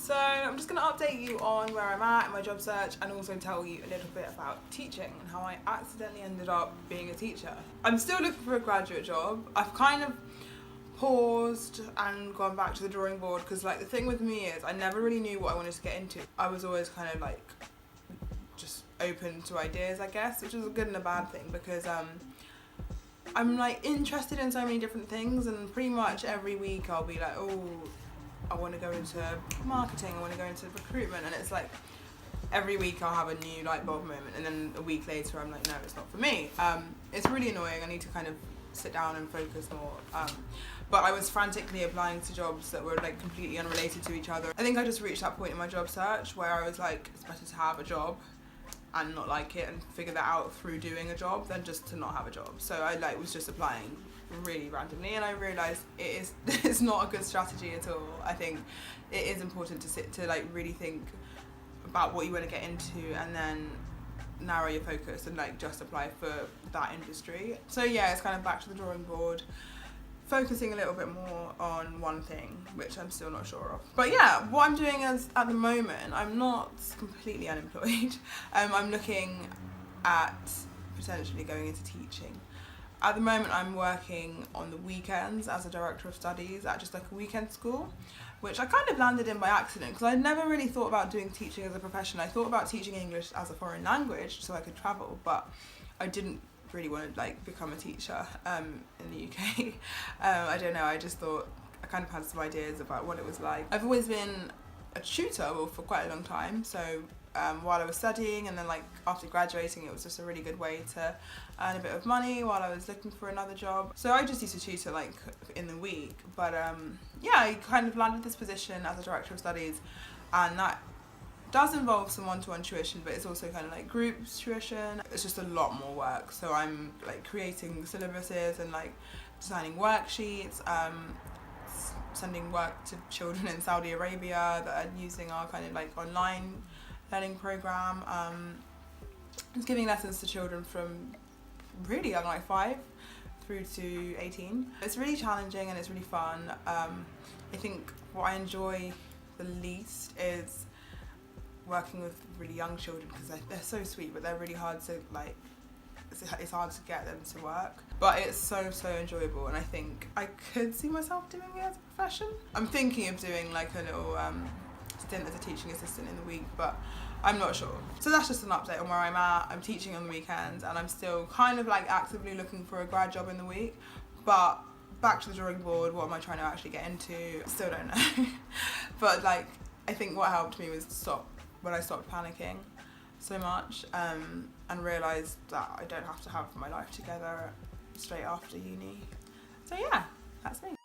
So I'm just going to update you on where I'm at in my job search and also tell you a little bit about teaching and how I accidentally ended up being a teacher. I'm still looking for a graduate job. I've kind of paused and gone back to the drawing board because like the thing with me is I never really knew what I wanted to get into. I was always kind of like just open to ideas, I guess, which is a good and a bad thing because I'm like interested in so many different things, and pretty much every week I'll be like, oh, I want to go into marketing, I want to go into recruitment, and it's like every week I'll have a new light bulb moment, and then a week later I'm like, no, it's not for me. It's really annoying. I need to kind of sit down and focus more. But I was frantically applying to jobs that were like completely unrelated to each other. I think I just reached that point in my job search where I was like, it's better to have a job and not like it and figure that out through doing a job than just to not have a job. So I like was just applying really randomly, and I realised it's not a good strategy at all. I think it is important to sit to like really think about what you want to get into and then narrow your focus and like just apply for that industry. So yeah, it's kind of back to the drawing board, focusing a little bit more on one thing, which I'm still not sure of. But yeah, what I'm doing is at the moment, I'm not completely unemployed. I'm looking at potentially going into teaching. At the moment, I'm working on the weekends as a director of studies at just like a weekend school, which I kind of landed in by accident because I'd never really thought about doing teaching as a profession. I thought about teaching English as a foreign language so I could travel, but I didn't really want to like become a teacher in the UK. I don't know, I just thought I kind of had some ideas about what it was like. I've always been a tutor for quite a long time, so while I was studying and then like after graduating, it was just a really good way to earn a bit of money while I was looking for another job. So I just used to tutor like in the week, but yeah, I kind of landed this position as a director of studies, and that does involve some one-to-one tuition, but it's also kind of like group tuition. It's just a lot more work. So I'm like creating syllabuses and like designing worksheets, sending work to children in Saudi Arabia that are using our kind of like online learning program. Just giving lessons to children from really young, like 5 through to 18. It's really challenging and it's really fun. I think what I enjoy the least is working with really young children because they're so sweet, but they're really hard to like, it's hard to get them to work. But it's so enjoyable, and I think I could see myself doing it as a profession. I'm thinking of doing like a little stint as a teaching assistant in the week, but I'm not sure. So that's just an update on where I'm at. I'm teaching on the weekends and I'm still kind of like actively looking for a grad job in the week, but back to the drawing board, what am I trying to actually get into? Still don't know. But like, I think what helped me was when I stopped panicking so much and realised that I don't have to have my life together straight after uni. So yeah, that's me.